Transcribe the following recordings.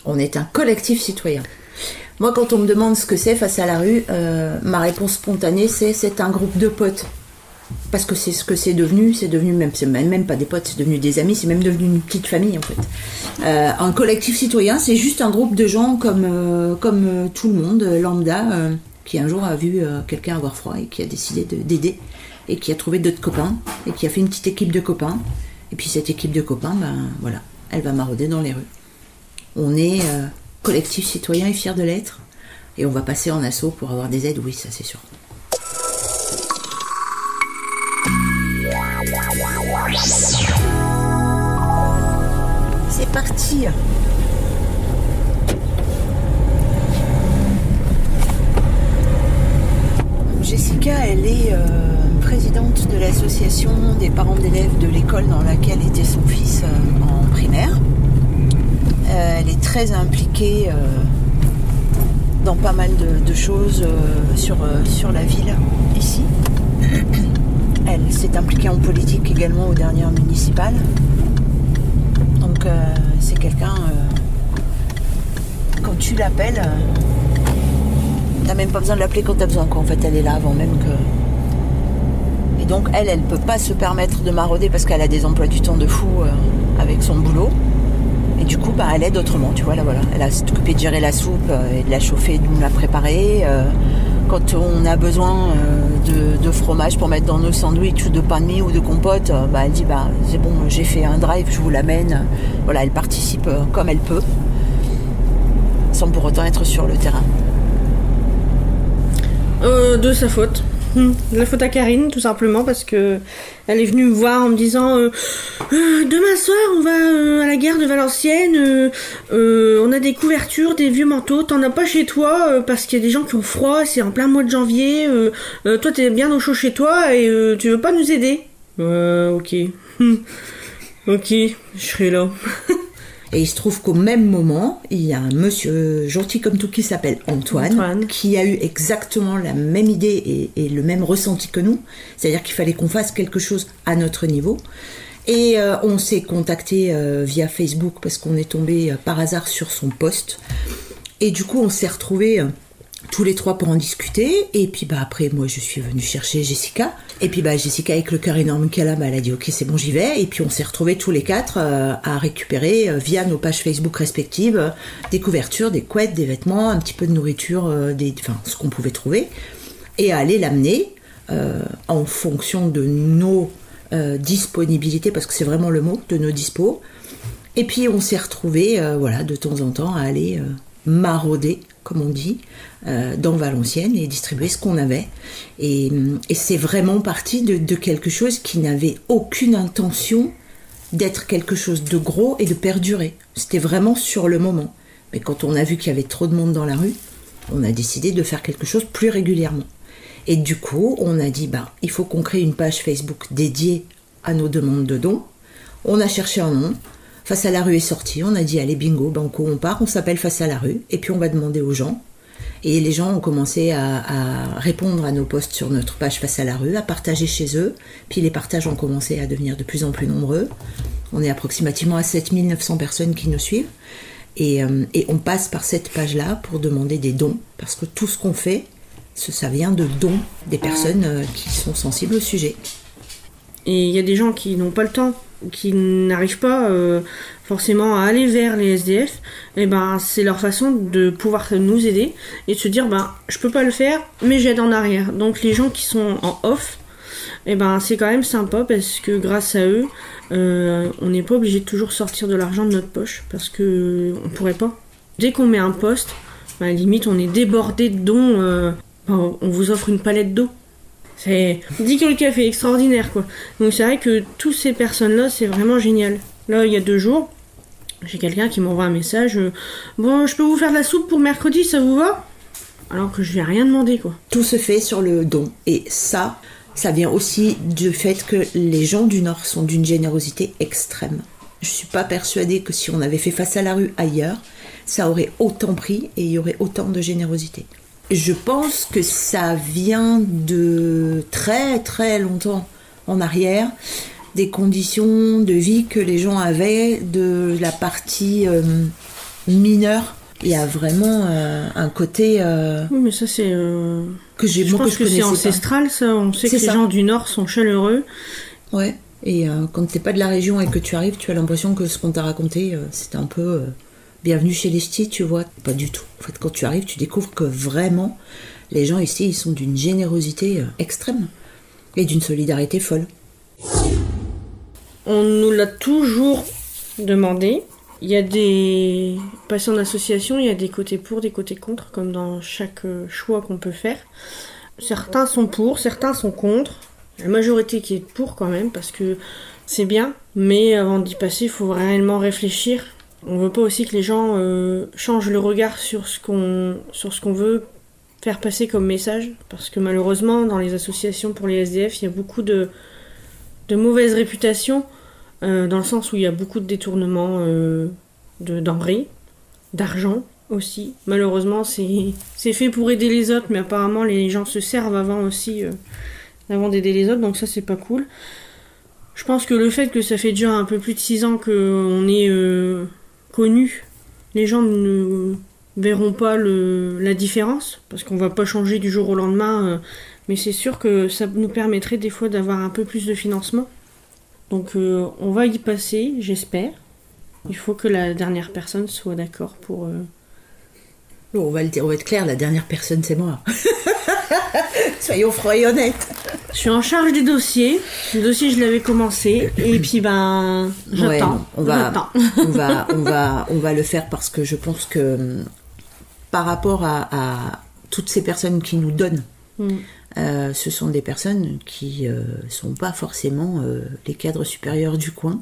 On est un collectif citoyen. Moi, quand on me demande ce que c'est Face à la rue, ma réponse spontanée, c'est un groupe de potes. Parce que c'est ce que c'est devenu même, c'est même pas des potes, c'est devenu des amis, c'est même devenu une petite famille en fait. Un collectif citoyen, c'est juste un groupe de gens comme tout le monde, lambda, qui un jour a vu quelqu'un avoir froid et qui a décidé d'aider, et qui a trouvé d'autres copains, et qui a fait une petite équipe de copains. Et puis cette équipe de copains, voilà, elle va marauder dans les rues. On est collectif citoyen et fiers de l'être, et on va passer en assaut pour avoir des aides, oui, ça c'est sûr. C'est parti. Jessica, elle est présidente de l'association des parents d'élèves de l'école dans laquelle était son fils en primaire. Elle est très impliquée dans pas mal de choses sur la ville ici. Elle s'est impliquée en politique également aux dernières municipales. Donc c'est quelqu'un, quand tu l'appelles, t'as même pas besoin de l'appeler quand t'as besoin, quoi. En fait, elle est là avant même que... Et donc elle peut pas se permettre de marauder parce qu'elle a des emplois du temps de fou avec son boulot. Et du coup, elle aide autrement, tu vois, là, voilà. Elle a s'occupé de gérer la soupe et de la chauffer, de nous la préparer. Quand on a besoin de fromage pour mettre dans nos sandwichs ou de pain de mie ou de compote, elle dit c'est bon, j'ai fait un drive, je vous l'amène. Voilà, elle participe comme elle peut, sans pour autant être sur le terrain. De sa faute. La faute à Karine, tout simplement, parce que elle est venue me voir en me disant demain soir on va à la gare de Valenciennes, on a des couvertures, des vieux manteaux, t'en as pas chez toi parce qu'il y a des gens qui ont froid, c'est en plein mois de janvier, toi t'es bien au chaud chez toi et tu veux pas nous aider? Ok. Ok, je serai là. Et il se trouve qu'au même moment, il y a un monsieur gentil comme tout qui s'appelle Antoine, qui a eu exactement la même idée et le même ressenti que nous. C'est-à-dire qu'il fallait qu'on fasse quelque chose à notre niveau. Et on s'est contacté via Facebook parce qu'on est tombé par hasard sur son post. Et du coup, on s'est retrouvés tous les trois pour en discuter. Et puis après, moi, je suis venue chercher Jessica. Et puis Jessica, avec le cœur énorme qu'elle a, elle a dit ok, c'est bon, j'y vais. Et puis on s'est retrouvés tous les quatre à récupérer via nos pages Facebook respectives des couvertures, des couettes, des vêtements, un petit peu de nourriture, ce qu'on pouvait trouver, et à aller l'amener en fonction de nos disponibilités, parce que c'est vraiment le mot, de nos dispos. Et puis on s'est retrouvés de temps en temps à aller marauder, comme on dit, dans Valenciennes et distribuer ce qu'on avait. Et c'est vraiment parti de quelque chose qui n'avait aucune intention d'être quelque chose de gros et de perdurer. C'était vraiment sur le moment. Mais quand on a vu qu'il y avait trop de monde dans la rue, on a décidé de faire quelque chose plus régulièrement. Et du coup, on a dit, il faut qu'on crée une page Facebook dédiée à nos demandes de dons. On a cherché un nom. Face à la rue est sorti, on a dit allez bingo, banco, on part, on s'appelle Face à la rue, et puis on va demander aux gens. Et les gens ont commencé à répondre à nos posts sur notre page Face à la rue, à partager chez eux, puis les partages ont commencé à devenir de plus en plus nombreux. On est approximativement à 7900 personnes qui nous suivent, et on passe par cette page-là pour demander des dons, parce que tout ce qu'on fait, ça vient de dons des personnes qui sont sensibles au sujet. Et il y a des gens qui n'ont pas le temps, qui n'arrivent pas forcément à aller vers les SDF, et c'est leur façon de pouvoir nous aider et de se dire je peux pas le faire mais j'aide en arrière. Donc les gens qui sont en off, c'est quand même sympa parce que grâce à eux on n'est pas obligé de toujours sortir de l'argent de notre poche parce que on pourrait pas. Dès qu'on met un poste, limite on est débordé de dons, on vous offre une palette d'eau. C'est 10 kilos de café, extraordinaire quoi. Donc c'est vrai que toutes ces personnes-là, c'est vraiment génial. Là, il y a 2 jours, j'ai quelqu'un qui m'envoie un message. Bon, je peux vous faire de la soupe pour mercredi, ça vous va? Alors que je lui ai rien demandé quoi. Tout se fait sur le don. Et ça vient aussi du fait que les gens du Nord sont d'une générosité extrême. Je suis pas persuadée que si on avait fait Face à la rue ailleurs, ça aurait autant pris et il y aurait autant de générosité. Je pense que ça vient de très très longtemps en arrière, des conditions de vie que les gens avaient, de la partie mineur. Il y a vraiment un côté... Oui, mais ça c'est... que j'ai je pense que c'est ancestral, ça. On sait que les gens du Nord sont chaleureux. Ouais, et quand t'es pas de la région et que tu arrives, tu as l'impression que ce qu'on t'a raconté, c'était un peu... bienvenue chez les ch'tis, tu vois. Pas du tout. En fait, quand tu arrives, tu découvres que vraiment, les gens ici, ils sont d'une générosité extrême. Et d'une solidarité folle. On nous l'a toujours demandé. Il y a des patients d'association, il y a des côtés pour, des côtés contre, comme dans chaque choix qu'on peut faire. Certains sont pour, certains sont contre. La majorité qui est pour quand même, parce que c'est bien. Mais avant d'y passer, il faut réellement réfléchir. On veut pas aussi que les gens changent le regard sur ce qu'on veut faire passer comme message, parce que malheureusement dans les associations pour les SDF il y a beaucoup de mauvaises réputations, dans le sens où il y a beaucoup de détournements de denrées, d'argent aussi. Malheureusement c'est fait pour aider les autres, mais apparemment les gens se servent avant aussi avant d'aider les autres, donc ça c'est pas cool. Je pense que le fait que ça fait déjà un peu plus de 6 ans qu'on est connu, les gens ne verront pas la différence, parce qu'on va pas changer du jour au lendemain, mais c'est sûr que ça nous permettrait des fois d'avoir un peu plus de financement. Donc on va y passer, j'espère. Il faut que la dernière personne soit d'accord pour... On va être clair, la dernière personne c'est moi. Soyons francs et honnêtes. Je suis en charge du dossier. Le dossier, je l'avais commencé. Et puis, j'attends. Ouais, on va le faire parce que je pense que par rapport à toutes ces personnes qui nous donnent, ce sont des personnes qui sont pas forcément les cadres supérieurs du coin.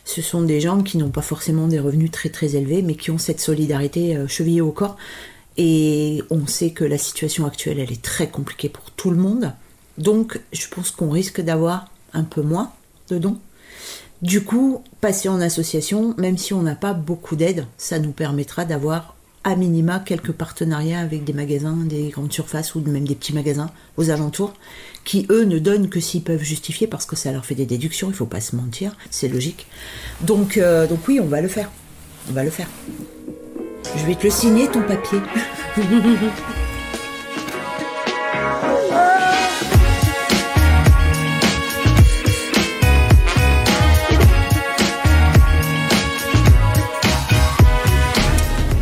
Ce sont des gens qui n'ont pas forcément des revenus très très élevés, mais qui ont cette solidarité chevillée au corps. Et on sait que la situation actuelle, elle est très compliquée pour tout le monde. Donc, je pense qu'on risque d'avoir un peu moins de dons. Du coup, passer en association, même si on n'a pas beaucoup d'aide, ça nous permettra d'avoir à minima quelques partenariats avec des magasins, des grandes surfaces ou même des petits magasins aux alentours, qui eux ne donnent que s'ils peuvent justifier, parce que ça leur fait des déductions, il ne faut pas se mentir, c'est logique. Donc oui, on va le faire. On va le faire. Je vais te le signer, ton papier.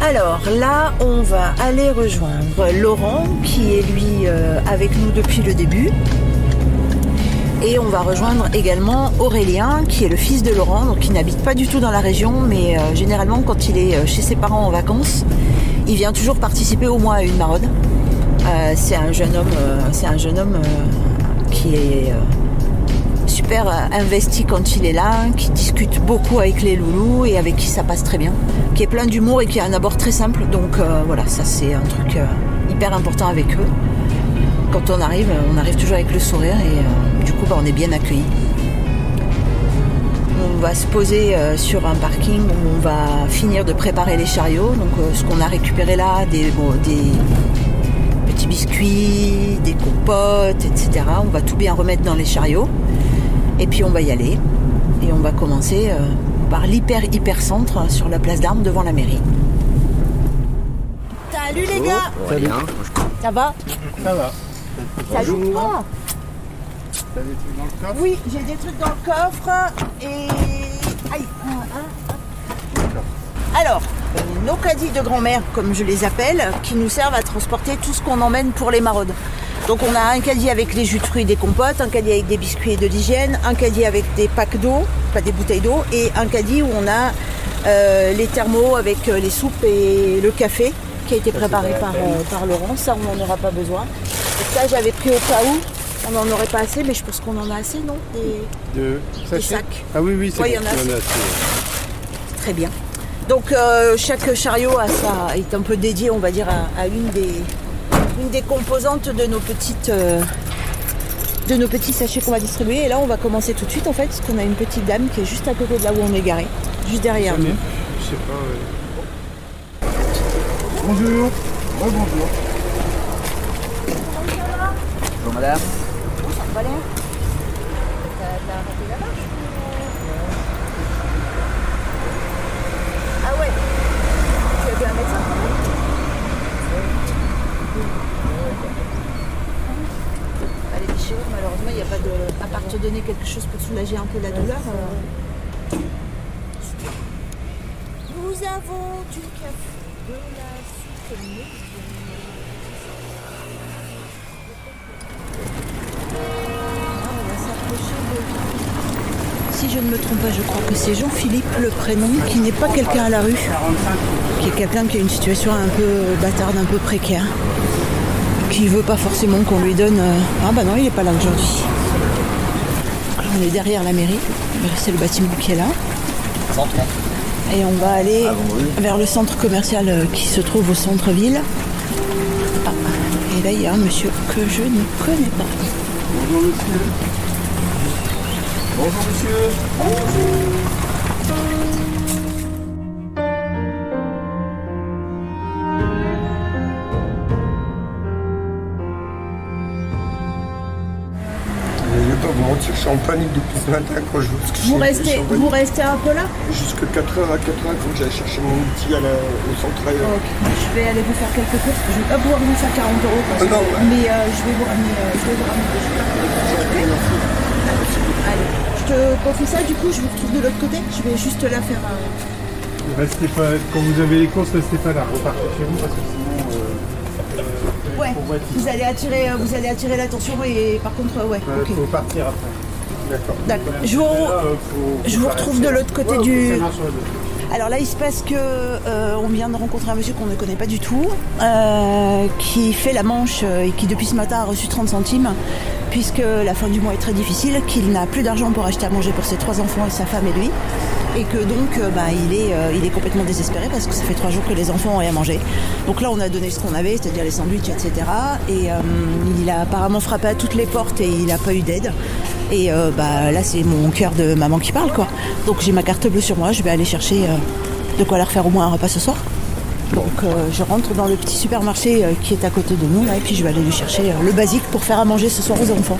Alors là, on va aller rejoindre Laurent, qui est lui avec nous depuis le début. Et on va rejoindre également Aurélien, qui est le fils de Laurent, donc qui n'habite pas du tout dans la région, mais généralement quand il est chez ses parents en vacances, il vient toujours participer au moins à une maraude. C'est un jeune homme qui est super investi quand il est là, qui discute beaucoup avec les loulous et avec qui ça passe très bien, qui est plein d'humour et qui a un abord très simple. Donc voilà, ça c'est un truc hyper important avec eux. Quand on arrive toujours avec le sourire et du coup on est bien accueillis. On va se poser sur un parking où on va finir de préparer les chariots. Donc ce qu'on a récupéré là, des petits biscuits, des compotes, etc. On va tout bien remettre dans les chariots. Et puis on va y aller. Et on va commencer par l'hyper-centre sur la place d'Armes devant la mairie. Salut les gars! Salut. Ça va? Ça va. Salut toi! T'as des trucs dans le coffre? Oui, j'ai des trucs dans le coffre et... Aïe. Alors, nos caddies de grand-mère, comme je les appelle, qui nous servent à transporter tout ce qu'on emmène pour les maraudes. Donc on a un caddie avec les jus de fruits et des compotes, un caddie avec des biscuits et de l'hygiène, un caddie avec des packs d'eau, pas des bouteilles d'eau, et un caddie où on a les thermos avec les soupes et le café qui a été préparé par Laurent. Ça, on n'en aura pas besoin. Et ça, j'avais pris au cas où. On n'en aurait pas assez, mais je pense qu'on en a assez, non? Des sacs. Ah oui, c'est ouais, bon, il y en a assez. Assez. Très bien. Donc chaque chariot est un peu dédié, on va dire, à une des composantes de nos petits sachets qu'on va distribuer. Et là, on va commencer tout de suite, en fait, parce qu'on a une petite dame qui est juste à côté de là où on est garé, juste derrière nous. Je sais pas. Bonjour. Bonjour. Bonjour madame. Ça va bien. T'as arrêté la marche? Ah ouais. à part te donner quelque chose pour soulager un peu la douleur. Nous avons du café, de la soupe maison. On va s'approcher de... Si je ne me trompe pas, je crois que c'est Jean-Philippe, le prénom, qui n'est pas quelqu'un à la rue, qui est quelqu'un qui a une situation un peu bâtarde, un peu précaire, qui veut pas forcément qu'on lui donne... Ah bah non, il n'est pas là aujourd'hui. On est derrière la mairie, c'est le bâtiment qui est là. Et on va aller vers le centre commercial qui se trouve au centre-ville. Ah, et là, il y a un monsieur que je ne connais pas. Bonjour monsieur. Bonjour monsieur. Bonjour. Je suis en panique depuis ce matin quand je vois ce que vous restez un peu là? Jusque 4h, à 4h, il faut que j'aille chercher mon outil au centre ailleurs. Ok, je vais aller vous faire quelques courses. Je ne vais pas pouvoir vous faire 40 euros. Mais je vais vous ramener des choses. Allez, je te confie ça, du coup, je vous retrouve de l'autre côté. Je vais juste là faire Restez pas, quand vous avez les courses, restez pas là. Repartez chez vous parce que sinon... Ouais, vous allez attirer l'attention et par contre, ouais. Il faut partir après. D'accord. Je vous retrouve de l'autre côté du... Alors là, il se passe que on vient de rencontrer un monsieur qu'on ne connaît pas du tout, qui fait la manche et qui depuis ce matin a reçu 30 centimes, puisque la fin du mois est très difficile, qu'il n'a plus d'argent pour acheter à manger pour ses 3 enfants et sa femme et lui. Et que donc il est complètement désespéré parce que ça fait 3 jours que les enfants ont rien à manger. Donc là on a donné ce qu'on avait, c'est-à-dire les sandwichs, etc. Et il a apparemment frappé à toutes les portes et il n'a pas eu d'aide. Et là c'est mon cœur de maman qui parle quoi. Donc j'ai ma carte bleue sur moi, je vais aller chercher de quoi leur faire au moins un repas ce soir. Donc je rentre dans le petit supermarché qui est à côté de nous là, et puis je vais aller lui chercher le basique pour faire à manger ce soir aux enfants.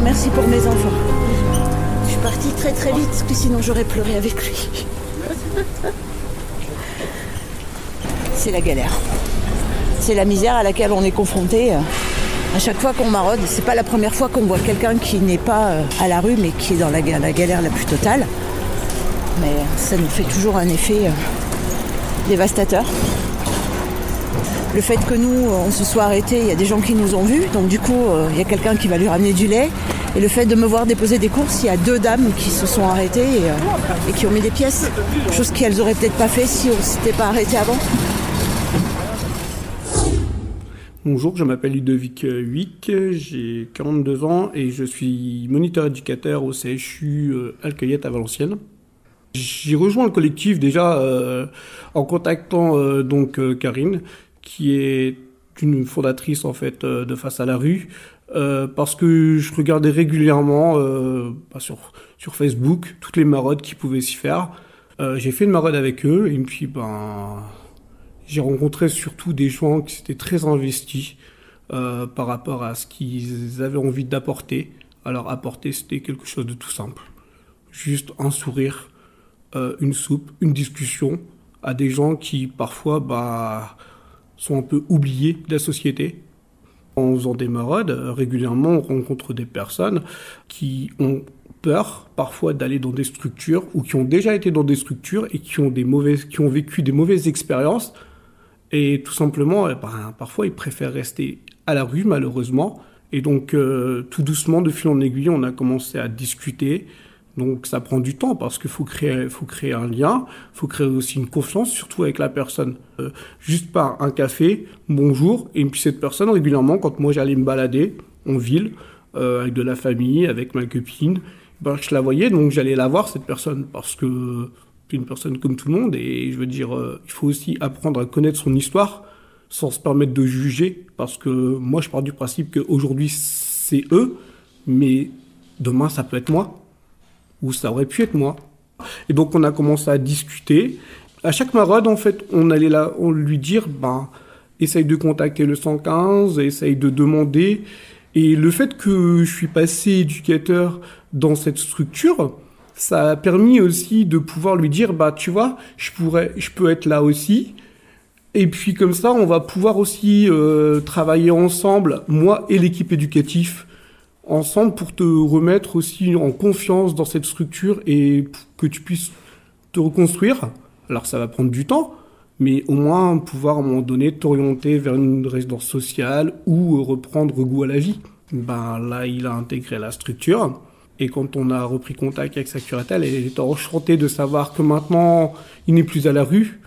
Merci pour mes enfants. Je suis partie très très vite parce que sinon j'aurais pleuré avec lui. C'est la galère. C'est la misère à laquelle on est confronté. À chaque fois qu'on maraude, c'est pas la première fois qu'on voit quelqu'un qui n'est pas à la rue mais qui est dans la galère la plus totale. Mais ça nous fait toujours un effet dévastateur. Le fait que nous, on se soit arrêtés, il y a des gens qui nous ont vus, donc du coup, il y a quelqu'un qui va lui ramener du lait. Et le fait de me voir déposer des courses, il y a 2 dames qui se sont arrêtées et qui ont mis des pièces. Chose qu'elles auraient peut-être pas fait si on s'était pas arrêté avant. Bonjour, je m'appelle Ludovic Huyck, j'ai 42 ans et je suis moniteur éducateur au CHU Alcueillette à Valenciennes. J'ai rejoint le collectif déjà en contactant Karine, qui est une fondatrice en fait de Face à la rue, parce que je regardais régulièrement sur Facebook toutes les maraudes qui pouvaient s'y faire. J'ai fait une maraude avec eux et puis j'ai rencontré surtout des gens qui étaient très investis par rapport à ce qu'ils avaient envie d'apporter. Alors apporter, c'était quelque chose de tout simple, juste un sourire, une soupe, une discussion à des gens qui parfois sont un peu oubliés de la société. En faisant des maraudes, régulièrement, on rencontre des personnes qui ont peur parfois d'aller dans des structures ou qui ont déjà été dans des structures et qui ont vécu des mauvaises expériences. Et tout simplement, parfois, ils préfèrent rester à la rue, malheureusement. Et donc, tout doucement, de fil en aiguille, on a commencé à discuter. Donc ça prend du temps parce qu'il faut créer un lien, il faut créer aussi une confiance, surtout avec la personne. Juste par un café, bonjour, et puis cette personne régulièrement, quand moi j'allais me balader en ville, avec de la famille, avec ma copine, je la voyais, donc j'allais la voir cette personne, parce que c'est une personne comme tout le monde, et je veux dire, il faut aussi apprendre à connaître son histoire, sans se permettre de juger, parce que moi je pars du principe qu'aujourd'hui c'est eux, mais demain ça peut être moi. Ou ça aurait pu être moi. Et donc on a commencé à discuter. À chaque maraude, en fait, on allait là, on lui dire, essaye de contacter le 115, essaye de demander. Et le fait que je suis passé éducateur dans cette structure, ça a permis aussi de pouvoir lui dire, tu vois, je peux être là aussi. Et puis comme ça, on va pouvoir aussi travailler ensemble, moi et l'équipe éducative, ensemble pour te remettre aussi en confiance dans cette structure et que tu puisses te reconstruire. Alors ça va prendre du temps, mais au moins pouvoir à un moment donné t'orienter vers une résidence sociale ou reprendre goût à la vie. Là, il a intégré la structure. Et quand on a repris contact avec sa curatelle, elle était enchantée de savoir que maintenant, il n'est plus à la rue,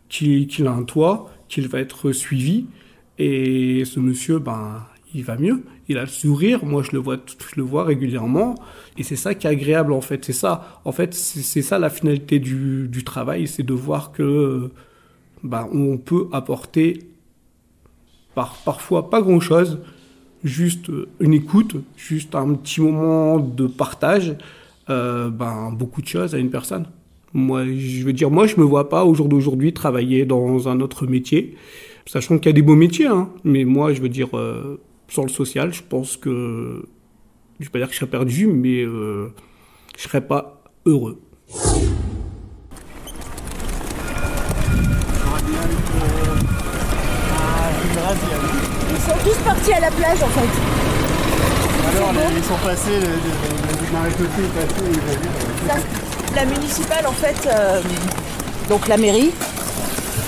qu'il a un toit, qu'il va être suivi. Et ce monsieur, il va mieux. Il a le sourire. Moi, je le vois régulièrement. Et c'est ça qui est agréable, en fait. C'est ça. En fait, c'est ça la finalité du travail. C'est de voir que, on peut apporter parfois pas grand chose. Juste une écoute, juste un petit moment de partage, beaucoup de choses à une personne. Moi, je me vois pas au jour d'aujourd'hui travailler dans un autre métier, sachant qu'il y a des beaux métiers, mais moi, sur le social, je pense que, je vais pas dire que je serais perdu, mais je serais pas heureux. Ils sont tous partis à la plage en fait. Alors ils sont passés, le marécotier est passé, il va dire. La municipale en fait, donc la mairie,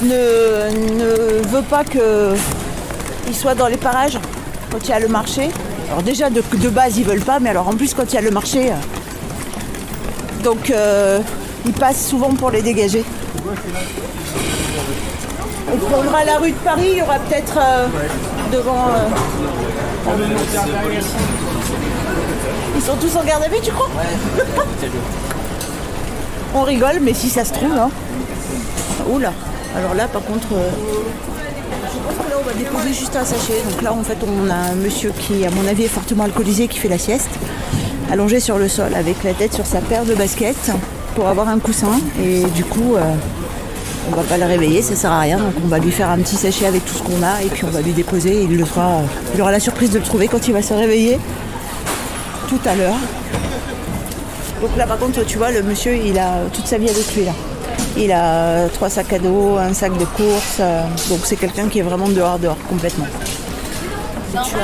ne veut pas qu'ils soient dans les parages quand il y a le marché. Alors déjà de base ils veulent pas, mais alors en plus quand il y a le marché, donc ils passent souvent pour les dégager. On prendra la rue de Paris, il y aura peut-être devant... Ils sont tous en garde à vue, tu crois? On rigole, mais si ça se trouve, Oula. Alors là, par contre, je pense que là, on va déposer juste un sachet. Donc là, en fait, on a un monsieur qui, à mon avis, est fortement alcoolisé, qui fait la sieste, allongé sur le sol, avec la tête sur sa paire de baskets, pour avoir un coussin. Et du coup... on va pas le réveiller, ça sert à rien, donc on va lui faire un petit sachet avec tout ce qu'on a et puis on va lui déposer et il aura la surprise de le trouver quand il va se réveiller tout à l'heure. Donc là par contre tu vois le monsieur il a toute sa vie avec lui là. Il a 3 sacs à dos, un sac de course, donc c'est quelqu'un qui est vraiment dehors complètement. Tu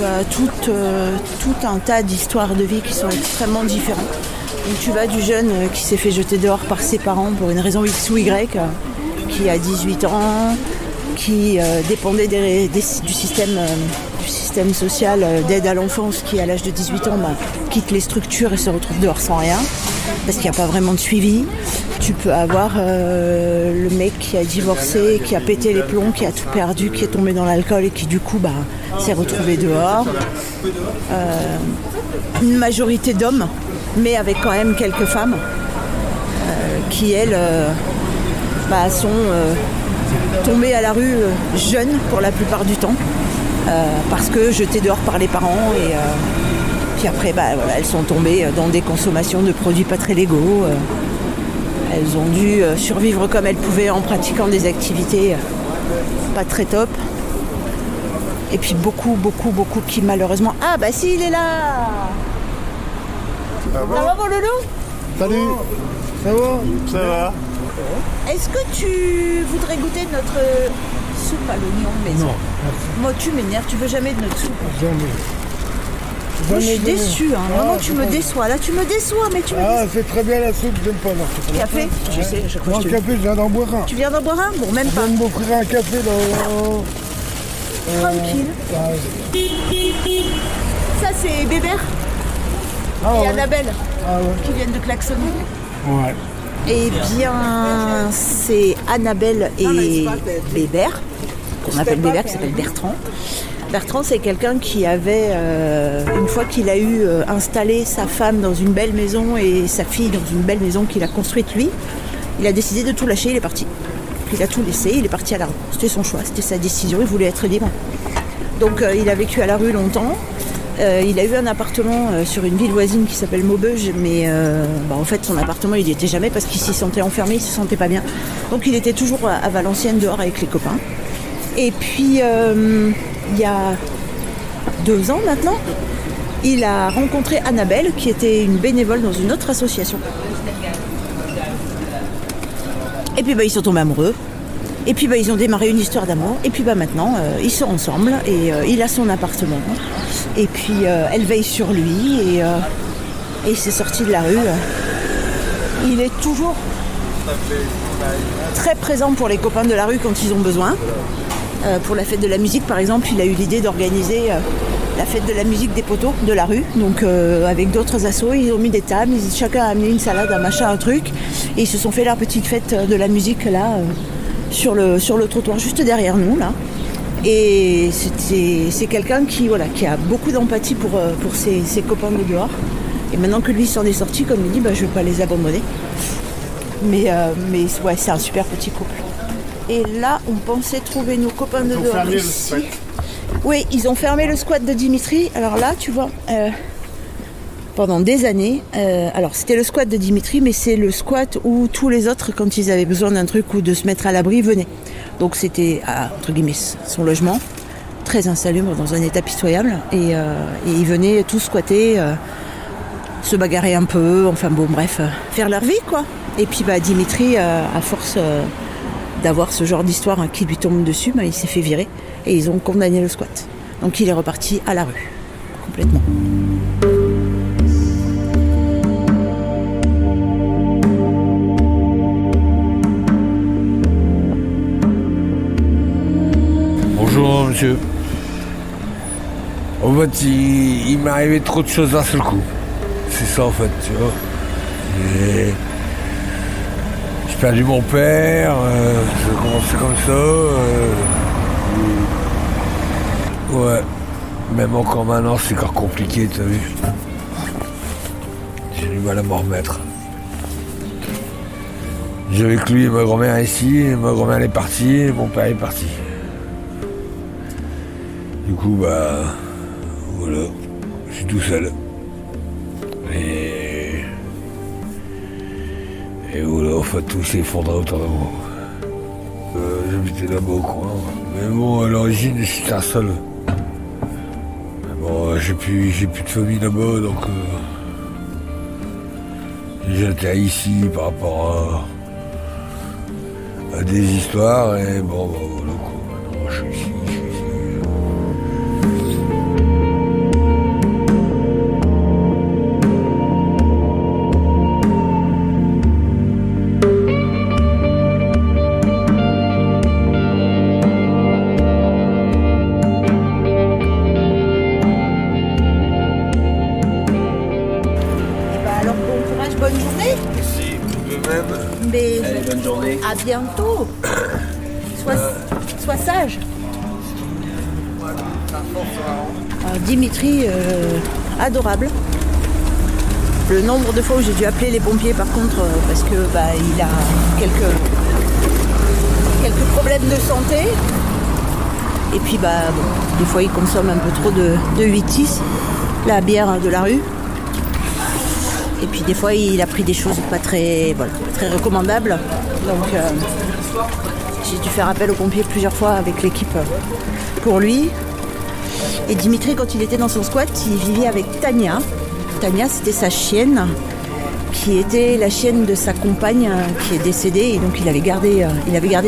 as tout un tas d'histoires de vie qui sont extrêmement différentes. Donc tu vas du jeune qui s'est fait jeter dehors par ses parents pour une raison X ou Y, qui a 18 ans, qui dépendait du système social d'aide à l'enfance, qui à l'âge de 18 ans quitte les structures et se retrouve dehors sans rien, parce qu'il n'y a pas vraiment de suivi. Tu peux avoir le mec qui a divorcé, qui a pété les plombs, qui a tout perdu, qui est tombé dans l'alcool et qui du coup s'est retrouvé dehors. Une majorité d'hommes, mais avec quand même quelques femmes qui, elles, sont tombées à la rue jeunes pour la plupart du temps, parce que jetées dehors par les parents, et puis après, elles sont tombées dans des consommations de produits pas très légaux. Elles ont dû survivre comme elles pouvaient en pratiquant des activités pas très top. Et puis beaucoup qui malheureusement... Ah si, il est là! Ça va mon loulou? Salut. Ça va? Ça va. Est-ce que tu voudrais goûter notre soupe à l'oignon maison? Non. Moi tu m'énerves, tu veux jamais de notre soupe? Jamais. Moi je suis déçue, Maman tu me déçois. Là tu me déçois, mais tu me déçois. C'est très bien la soupe, j'aime pas non. Café? Je sais, je crois. Non, café, je viens d'en boire un. Tu viens d'en boire un? Bon, même pas. Je viens de m'offrir un café dans... Tranquille. Ça c'est Bébert et Annabelle qui viennent de klaxonner. Ouais. Eh bien, c'est Annabelle et Bébert, qu'on appelle Bébert, qui s'appelle Bertrand. Bertrand, c'est quelqu'un qui avait, une fois qu'il a eu installé sa femme dans une belle maison et sa fille dans une belle maison qu'il a construite lui, il a décidé de tout lâcher, il est parti. Il a tout laissé, il est parti à la rue. C'était son choix, c'était sa décision, il voulait être libre. Donc il a vécu à la rue longtemps. Il a eu un appartement sur une ville voisine qui s'appelle Maubeuge, mais en fait son appartement il n'y était jamais parce qu'il s'y sentait enfermé, il se sentait pas bien. Donc il était toujours à Valenciennes dehors avec les copains. Et puis il y a 2 ans maintenant, il a rencontré Annabelle, qui était une bénévole dans une autre association. Et puis ils sont tombés amoureux. Et puis ils ont démarré une histoire d'amour. Et puis maintenant, ils sont ensemble. Et il a son appartement. Et puis elle veille sur lui. Et il s'est sorti de la rue. Il est toujours très présent pour les copains de la rue quand ils ont besoin. Pour la fête de la musique, par exemple, il a eu l'idée d'organiser la fête de la musique des poteaux de la rue. Donc avec d'autres assos, ils ont mis des tables, chacun a amené une salade, un machin, un truc. Et ils se sont fait leur petite fête de la musique là, sur le trottoir, juste derrière nous là. Et c'est quelqu'un qui a beaucoup d'empathie pour ses copains de dehors. Et maintenant que lui s'en est sorti, comme il dit, je vais pas les abandonner. Mais ouais, c'est un super petit couple. Et là, on pensait trouver nos copains de dehors ici. Oui, ils ont fermé le squat de Dimitri. Alors là, tu vois, pendant des années, alors c'était le squat de Dimitri, mais c'est le squat où tous les autres, quand ils avaient besoin d'un truc ou de se mettre à l'abri, venaient. Donc c'était, entre guillemets, son logement, très insalubre, dans un état pitoyable. Et ils venaient tous squatter, se bagarrer un peu, enfin bon, bref, faire leur vie, quoi. Et puis Dimitri, à force d'avoir ce genre d'histoire qui lui tombe dessus, il s'est fait virer et ils ont condamné le squat. Donc il est reparti à la rue, complètement. Bonjour monsieur. En fait, il m'est arrivé trop de choses d'un seul coup. C'est ça en fait, tu vois. J'ai perdu mon père, j'ai commencé comme ça. Ouais, même encore maintenant c'est encore compliqué, t'as vu. J'ai du mal à m'en remettre. J'ai avec lui et ma grand-mère ici, et ma grand-mère est partie, et mon père est parti. Du coup, voilà, je suis tout seul. Et voilà, en fait, tout s'est effondré autour de moi. J'habitais là-bas au coin. Mais bon, à l'origine, j'étais un seul. Mais bon, j'ai plus de famille là-bas, donc j'étais ici par rapport à des histoires, et bon, voilà quoi. Maintenant, je suis ici. À bientôt. Sois sage. Dimitri, adorable. Le nombre de fois où j'ai dû appeler les pompiers, par contre, parce que il a quelques problèmes de santé. Et puis des fois il consomme un peu trop de 8-6, la bière de la rue. Et puis des fois il a pris des choses pas très recommandables. Donc j'ai dû faire appel aux pompiers plusieurs fois avec l'équipe pour lui. Et Dimitri, quand il était dans son squat, il vivait avec Tania. Tania, c'était sa chienne, qui était la chienne de sa compagne qui est décédée. Et donc il avait gardé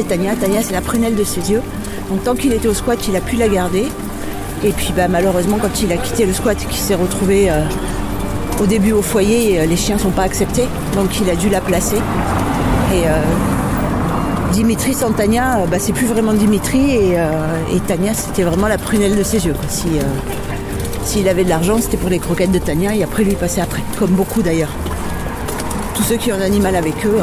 Tania. Tania, c'est la prunelle de ses yeux. Donc tant qu'il était au squat, il a pu la garder. Et puis malheureusement, quand il a quitté le squat et qu'il s'est retrouvé au début au foyer, les chiens ne sont pas acceptés. Donc il a dû la placer. Et Dimitri sans Tania, c'est plus vraiment Dimitri. Et Tania, c'était vraiment la prunelle de ses yeux. S'il avait de l'argent, c'était pour les croquettes de Tania. Et après, lui passait après. Comme beaucoup d'ailleurs. Tous ceux qui ont un animal avec eux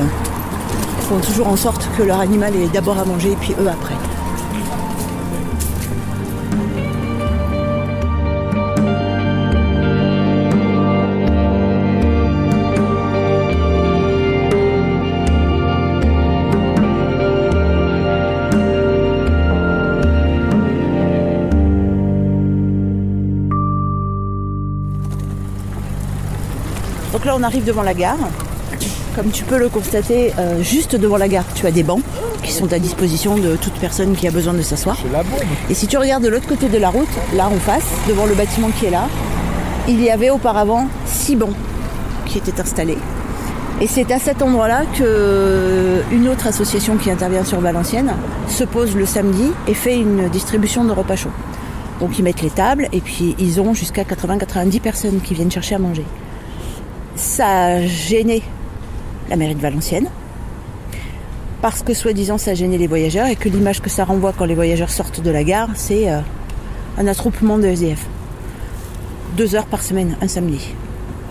font toujours en sorte que leur animal ait d'abord à manger et puis eux après. Donc là, on arrive devant la gare. Comme tu peux le constater, juste devant la gare, tu as des bancs qui sont à disposition de toute personne qui a besoin de s'asseoir. Et si tu regardes de l'autre côté de la route, là en face, devant le bâtiment qui est là, il y avait auparavant 6 bancs qui étaient installés. Et c'est à cet endroit-là qu'une autre association qui intervient sur Valenciennes se pose le samedi et fait une distribution de repas chauds. Donc ils mettent les tables et puis ils ont jusqu'à 80-90 personnes qui viennent chercher à manger. Ça a gêné la mairie de Valenciennes parce que soi-disant ça a gêné les voyageurs et que l'image que ça renvoie quand les voyageurs sortent de la gare, c'est un attroupement de SDF. 2 heures par semaine, un samedi.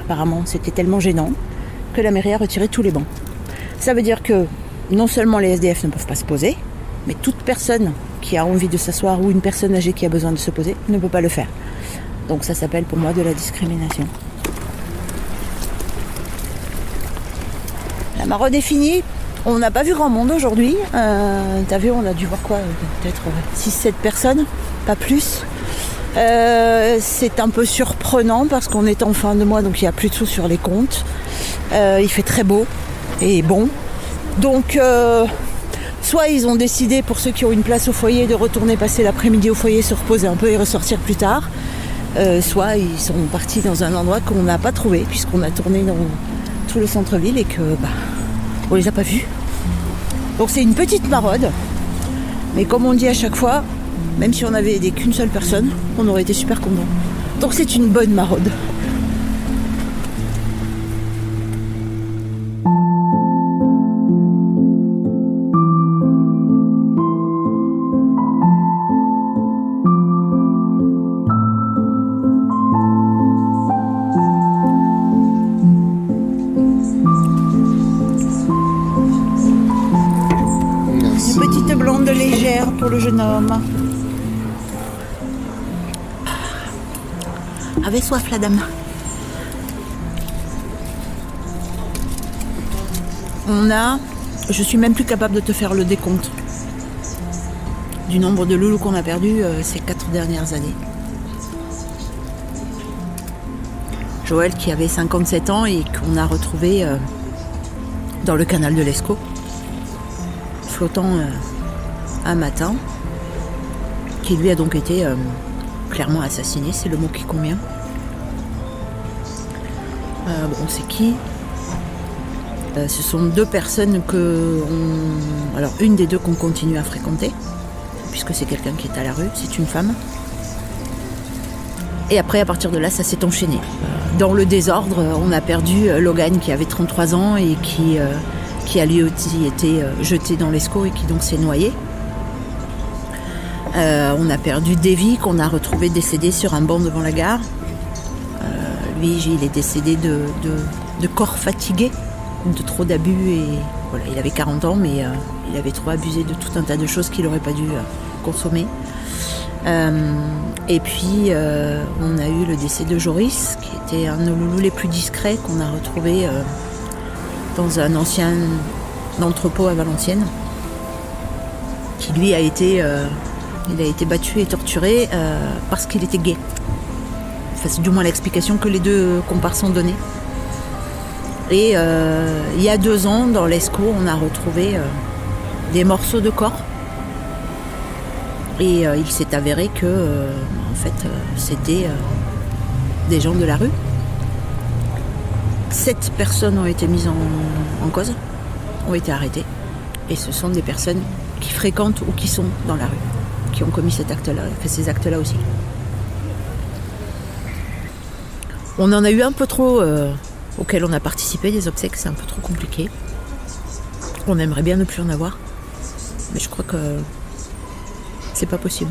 Apparemment, c'était tellement gênant que la mairie a retiré tous les bancs. Ça veut dire que non seulement les SDF ne peuvent pas se poser, mais toute personne qui a envie de s'asseoir ou une personne âgée qui a besoin de se poser ne peut pas le faire. Donc ça s'appelle pour moi de la discrimination. La maraude est finie. On n'a pas vu grand monde aujourd'hui. T'as vu, on a dû voir quoi? Peut-être 6-7 personnes, pas plus. C'est un peu surprenant parce qu'on est en fin de mois, donc il n'y a plus de sous sur les comptes. Il fait très beau et bon. Donc, soit ils ont décidé, pour ceux qui ont une place au foyer, de retourner passer l'après-midi au foyer, se reposer un peu et ressortir plus tard. Soit ils sont partis dans un endroit qu'on n'a pas trouvé, puisqu'on a tourné dans tout le centre-ville et que on les a pas vus. Donc c'est une petite maraude. Mais comme on dit à chaque fois, même si on avait aidé qu'une seule personne, on aurait été super contents. Donc c'est une bonne maraude. Pour le jeune homme. Avait soif la dame. Je suis même plus capable de te faire le décompte du nombre de loulous qu'on a perdu ces 4 dernières années. Joël qui avait 57 ans et qu'on a retrouvé dans le canal de l'Escaut, flottant un matin, qui lui a donc été clairement assassiné, c'est le mot qui convient. Bon, c'est qui? Ce sont 2 personnes alors une des 2 qu'on continue à fréquenter, puisque c'est quelqu'un qui est à la rue, c'est une femme. Et après, à partir de là, ça s'est enchaîné. Dans le désordre, on a perdu Logan qui avait 33 ans et qui a lui aussi été jeté dans l'Escaut et qui donc s'est noyé. On a perdu Davy qu'on a retrouvé décédé sur un banc devant la gare. Lui, il est décédé de corps fatigué, de trop d'abus et voilà, il avait 40 ans mais il avait trop abusé de tout un tas de choses qu'il n'aurait pas dû consommer. Et puis on a eu le décès de Joris qui était un de nos loulous les plus discrets qu'on a retrouvé dans un ancien entrepôt à Valenciennes, qui lui a été battu et torturé parce qu'il était gay. Enfin, c'est du moins l'explication que les 2 comparses ont donnée. Et il y a 2 ans, dans l'Escaut, on a retrouvé des morceaux de corps. Et il s'est avéré que, en fait, c'était des gens de la rue. 7 personnes ont été mises en cause, ont été arrêtées. Et ce sont des personnes qui fréquentent ou qui sont dans la rue, qui ont commis ces actes-là aussi. On en a eu un peu trop auxquels on a participé, des obsèques, c'est un peu trop compliqué. On aimerait bien ne plus en avoir, mais je crois que c'est pas possible.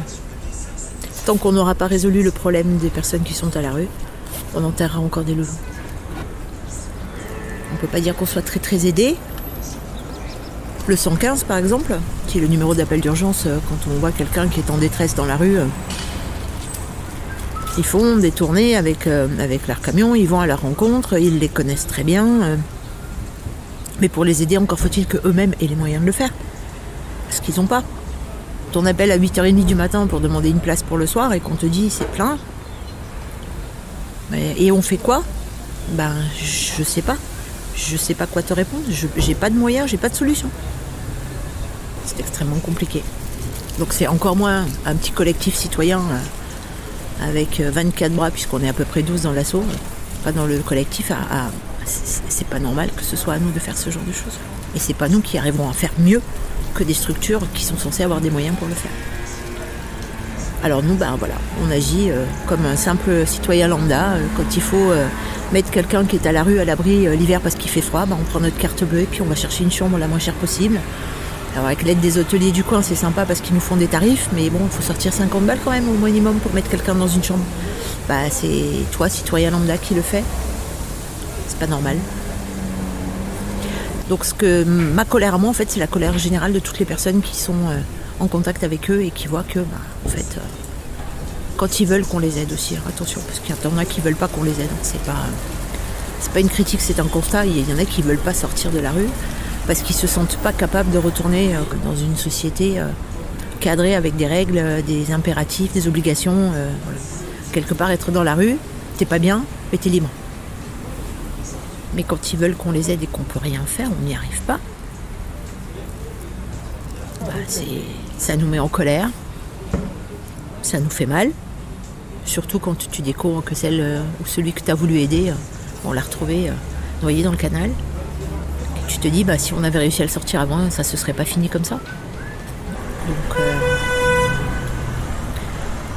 Tant qu'on n'aura pas résolu le problème des personnes qui sont à la rue, on enterrera encore des loulous. On peut pas dire qu'on soit très très aidé. Le 115 par exemple, qui est le numéro d'appel d'urgence quand on voit quelqu'un qui est en détresse dans la rue, ils font des tournées avec leur camion, ils vont à leur rencontre, ils les connaissent très bien. Mais pour les aider, encore faut-il qu'eux-mêmes aient les moyens de le faire. Parce qu'ils n'ont pas. On appelle à 8h30 du matin pour demander une place pour le soir et qu'on te dit c'est plein. Et on fait quoi? Je sais pas. Je sais pas quoi te répondre. J'ai pas de moyens, j'ai pas de solution. C'est extrêmement compliqué. Donc c'est encore moins un petit collectif citoyen avec 24 bras, puisqu'on est à peu près 12 dans l'assaut, pas dans le collectif, c'est pas normal que ce soit à nous de faire ce genre de choses. Et c'est pas nous qui arriverons à faire mieux que des structures qui sont censées avoir des moyens pour le faire. Alors nous, voilà, on agit comme un simple citoyen lambda. Quand il faut mettre quelqu'un qui est à la rue, à l'abri l'hiver parce qu'il fait froid, on prend notre carte bleue et puis on va chercher une chambre la moins chère possible. Alors avec l'aide des hôteliers du coin, c'est sympa parce qu'ils nous font des tarifs, mais bon, il faut sortir 50 balles quand même au minimum pour mettre quelqu'un dans une chambre. C'est toi, citoyen lambda, qui le fait. C'est pas normal. Donc ma colère à moi, en fait, c'est la colère générale de toutes les personnes qui sont en contact avec eux et qui voient que, en fait, quand ils veulent qu'on les aide aussi, attention, parce qu'il y en a qui veulent pas qu'on les aide. C'est pas une critique, c'est un constat. Il y en a qui veulent pas sortir de la rue parce qu'ils se sentent pas capables de retourner dans une société cadrée avec des règles, des impératifs, des obligations. Voilà. Quelque part, être dans la rue, t'es pas bien, mais t'es libre. Mais quand ils veulent qu'on les aide et qu'on peut rien faire, on n'y arrive pas. Ça nous met en colère, ça nous fait mal. Surtout quand tu découvres que celle ou celui que tu as voulu aider, on l'a retrouvé noyé dans le canal. Et tu te dis, si on avait réussi à le sortir avant, ça se serait pas fini comme ça.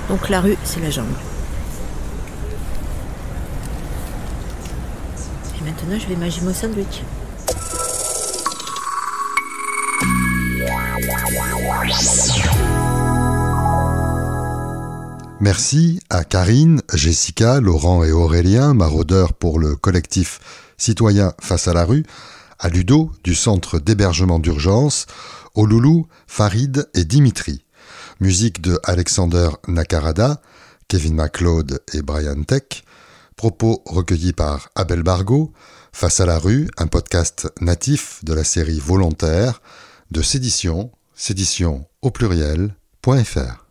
Donc la rue, c'est la jungle. Et maintenant, je vais manger mon sandwich. Merci à Karine, Jessica, Laurent et Aurélien, maraudeurs pour le collectif Citoyens face à la rue, à Ludo du centre d'hébergement d'urgence, aux loulous Farid et Dimitri. Musique de Alexander Nakarada, Kevin MacLeod et Brian Tech. Propos recueillis par Abel Bargaud. Face à la rue, un podcast natif de la série Volontaire de Sédition au pluriel.fr.